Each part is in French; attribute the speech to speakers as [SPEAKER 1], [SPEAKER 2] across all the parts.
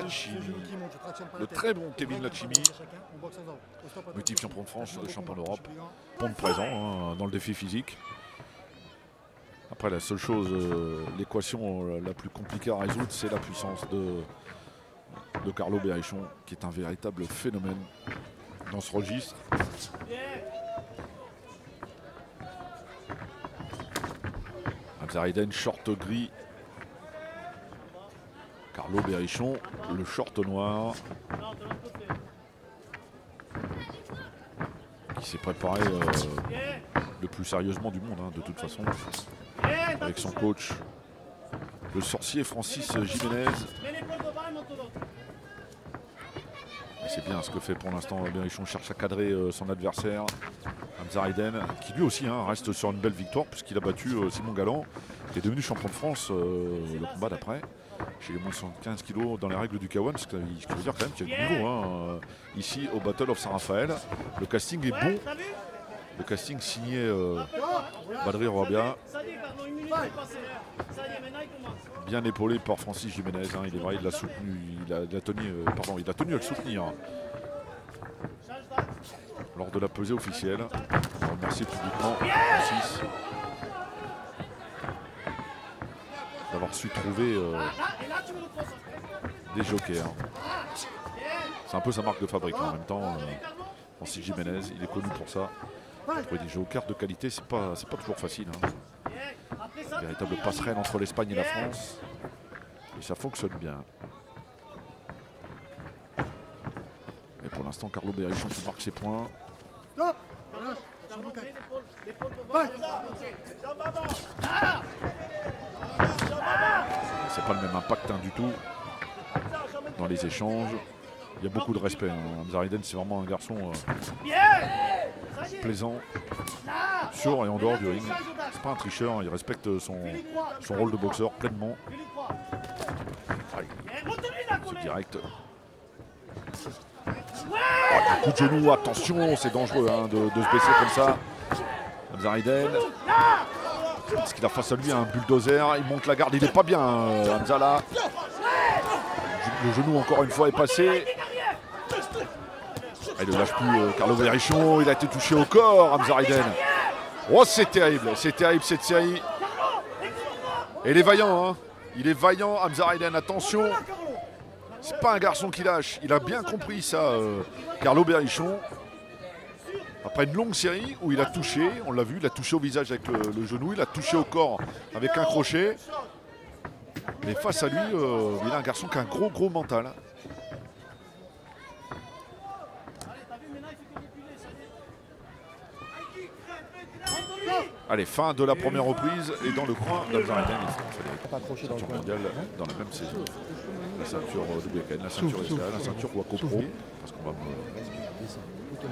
[SPEAKER 1] Lachimi. Le très bon Kevin Lachimi, multiple champion de France, champion d'Europe, pompe présent hein, dans le défi physique. Après, la seule chose, l'équation la plus compliquée à résoudre, c'est la puissance de Carlo Berrichon, qui est un véritable phénomène dans ce registre. Hamza Aiden, short gris. Carlo Berrichon, le short noir. Qui s'est préparé le plus sérieusement du monde, hein, de toute façon. Avec son coach, le sorcier Francis Jiménez. C'est bien ce que fait pour l'instant Berrichon, cherche à cadrer son adversaire. Hamza Aiden, qui lui aussi hein, reste sur une belle victoire puisqu'il a battu Simon Galland, qui est devenu champion de France le combat d'après, chez les moins de 75 kg dans les règles du K1, ce qui veut dire quand même qu'il y a du niveau hein, ici au Battle of Saint-Raphaël. Le casting est bon. Le casting signé Badri Rabia. Bien épaulé par Francis Jiménez, hein, il est vrai, il l'a soutenu, il a tenu à le soutenir lors de la pesée officielle. On remercie publiquement Francis d'avoir su trouver des jokers. C'est un peu sa marque de fabrique hein, en même temps. Francis Jiménez, il est connu pour ça. Trouver des jokers de qualité, c'est pas toujours facile. Hein. Une véritable passerelle entre l'Espagne et la France. Et ça fonctionne bien. Et pour l'instant, Carlo Berrichon qui marque ses points. C'est pas le même impact hein, du tout dans les échanges. Il y a beaucoup de respect. Hein. Hamza Aiden, c'est vraiment un garçon plaisant sur et en dehors du ring. C'est pas un tricheur, il respecte son rôle de boxeur pleinement. C'est direct. Oh, coup de genou, attention, c'est dangereux hein, de se baisser comme ça. Hamza Aiden. Parce qu'il a face à lui un bulldozer, il monte la garde, il n'est pas bien Hamza là. Le genou encore une fois est passé. Il ne lâche plus Carlo Berrichon, il a été touché au corps Hamza Aiden. Oh c'est terrible cette série. Et il est vaillant hein. Il est vaillant Hamza Aiden, attention. C'est pas un garçon qui lâche, il a bien compris ça Carlo Berrichon. Après une longue série où il a touché, on l'a vu, il a touché au visage avec le genou, il a touché au corps avec un crochet. Mais face à lui, il a un garçon qui a un gros mental. Allez, fin de la première reprise et dans le coin d'Hamza Aiden, il fallait ceinture mondiale dans la même saison. La ceinture WKN, la ceinture SK, la ceinture Waco Pro. Parce qu'on va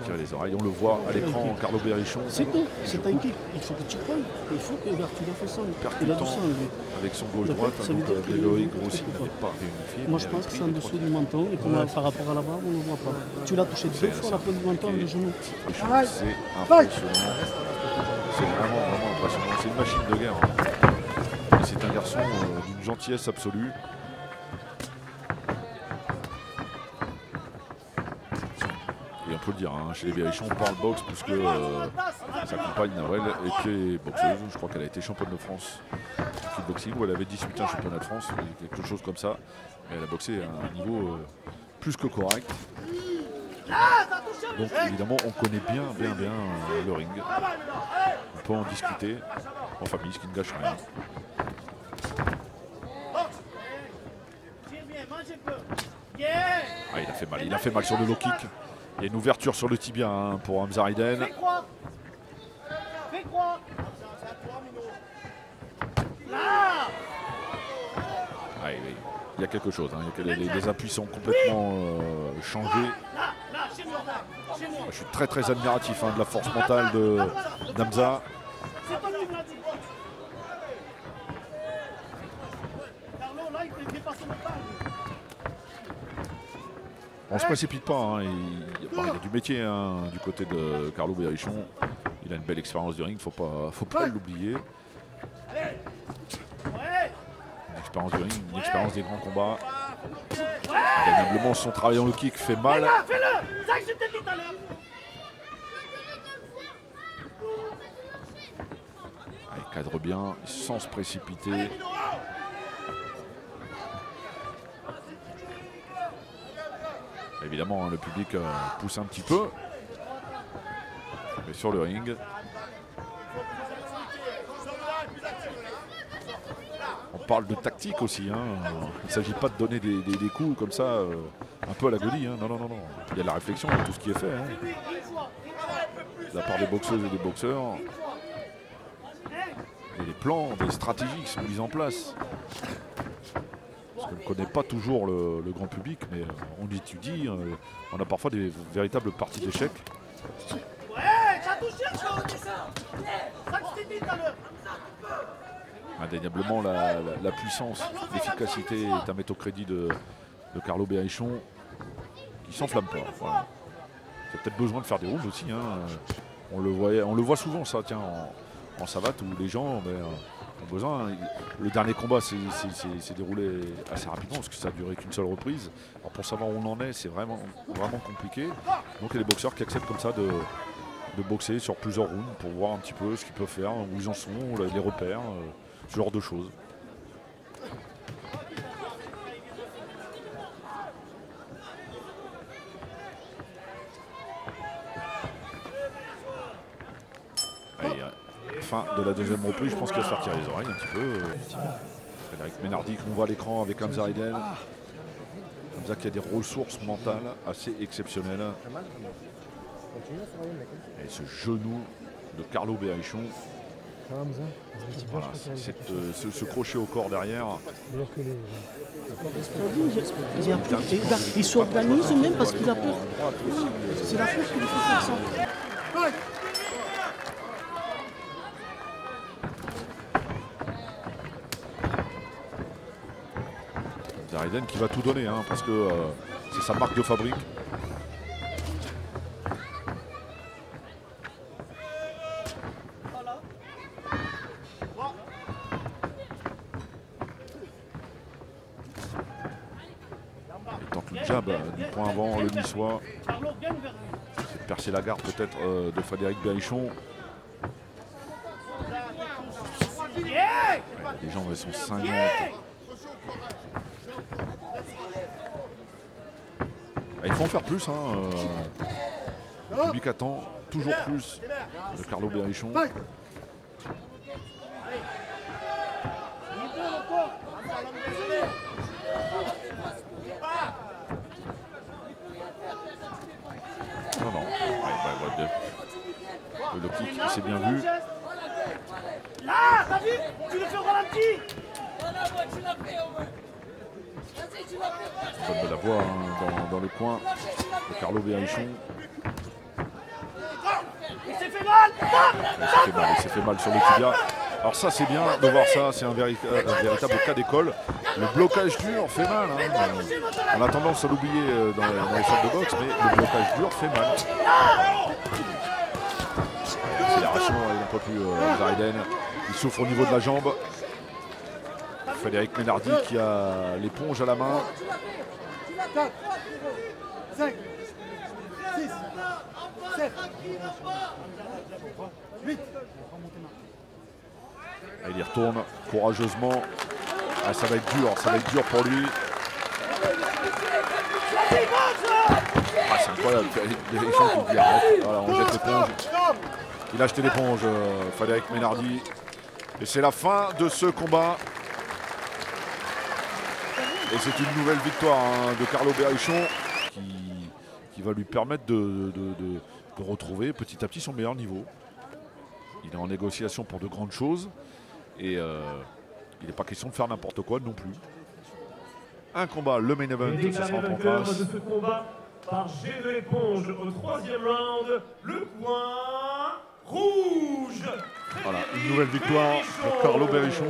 [SPEAKER 1] tirer les oreilles. On le voit à l'écran, Carlo Berrichon.
[SPEAKER 2] C'est tout, c'est ta équipe. Il faut que tu prennes. Il faut que regarde, tu dois faire ça. Il a du sang, lui.
[SPEAKER 1] Avec son gauche-droite, Eloïc Grossi n'avait pas réunifié.
[SPEAKER 2] Moi, je pense que c'est en dessous du menton et par rapport à la barre, on ne le voit pas. Tu l'as touché deux fois à la pointe du menton avec le genou.
[SPEAKER 1] C'est impressionnant. C'est vraiment impressionnant. C'est une machine de guerre. Et c'est un garçon d'une gentillesse absolue. Et on peut le dire, hein, chez les Berrichon, on parle boxe puisque sa compagne Nawel était boxeuse. Je crois qu'elle a été championne de France de kickboxing où elle avait 18 ans championnat de France, quelque chose comme ça. Mais elle a boxé à un niveau plus que correct. Donc évidemment, on connaît bien le ring. On peut en discuter en famille, ce qui ne gâche rien. Ah, il a fait mal sur le low kick. Il y a une ouverture sur le tibia hein, pour Hamza Aiden. Ah, oui. Il y a quelque chose. Hein. Les appuis sont complètement changés. Je suis très admiratif hein, de la force mentale d'Hamza. On ne se précipite pas, hein. Il y a du métier hein, du côté de Carlo Berrichon. Il a une belle expérience du ring, faut pas l'oublier. Une l'expérience du ring, une expérience des grands combats. Indéniablement, son travail en low kick fait mal. Il cadre bien, sans se précipiter. Évidemment, hein, le public pousse un petit peu. Mais sur le ring, on parle de tactique aussi. Hein. Il ne s'agit pas de donner des coups comme ça, un peu à l'agonie. Hein. Non, non, non, non. Il y a de la réflexion dans tout ce qui est fait. Hein. De la part des boxeuses et des boxeurs. Et des plans, des stratégies qui sont mises en place. Parce qu'on ne connaît pas toujours le grand public, mais on étudie. On a parfois des véritables parties d'échecs. Indéniablement, la puissance, l'efficacité est à mettre au crédit de Carlo Berrichon, qui s'enflamme pas. Voilà. Il a peut-être besoin de faire des rounds aussi. Hein. On le voit souvent, ça, tiens, en savate, où les gens ont besoin. Le dernier combat s'est déroulé assez rapidement, parce que ça n'a duré qu'une seule reprise. Alors pour savoir où on en est, c'est vraiment compliqué. Donc il y a des boxeurs qui acceptent comme ça de boxer sur plusieurs rounds pour voir un petit peu ce qu'ils peuvent faire, où ils en sont, les repères, ce genre de choses. Allez, fin de la deuxième reprise, je pense qu'il va se faire tirer les oreilles un petit peu. Frédéric Ménardi qu'on voit à l'écran avec Hamza Aiden. Hamza qui a des ressources mentales assez exceptionnelles. Et ce genou de Carlo Berrichon. Voilà, ce crochet au corps derrière.
[SPEAKER 2] Il s'organise même parce qu'il a peur. C'est la peur qu'il faut faire ça.
[SPEAKER 1] Aiden qui va tout donner, hein, parce que c'est sa marque de fabrique. Il tente le jab du point avant, le niçois. C'est de percer la garde peut-être de Frédéric Berrichon. Les jambes elles sont cinglantes. Il faut en faire plus. Hein. Le public attend toujours plus de Carlo Berrichon. Non, non. Le kick, c'est bien vu.
[SPEAKER 3] Là, t'as vu? Tu le fais au ralenti.
[SPEAKER 1] On donne de la voix hein, dans le coin de Carlo Berrichon.
[SPEAKER 3] Il s'est fait mal.
[SPEAKER 1] Il s'est fait mal sur le tibia. Alors ça c'est bien de voir ça, c'est un véritable cas d'école. Le blocage dur fait mal. Hein. On a tendance à l'oublier dans les salles de boxe, mais le blocage dur fait mal. Accélération, il n'en peut plus Zaiden. Il souffre au niveau de la jambe. Frédéric Ménardi qui a l'éponge à la main.
[SPEAKER 3] 4, 5, 6, 7, 8.
[SPEAKER 1] Il y retourne courageusement. Ah, ça va être dur pour lui. Ah, c'est incroyable. Il y a des gens qui disent arrête. Voilà, on jette l'éponge. Il a acheté l'éponge, Frédéric Ménardi. Et c'est la fin de ce combat. Et c'est une nouvelle victoire hein, de Carlo Berrichon qui va lui permettre de retrouver petit à petit son meilleur niveau. Il est en négociation pour de grandes choses et il n'est pas question de faire n'importe quoi non plus. Un combat, le main event, ce sera en contraste.
[SPEAKER 4] De ce combat par jet de l'éponge au 3e round, le point rouge.
[SPEAKER 1] Voilà, une nouvelle victoire pour Carlo Berrichon.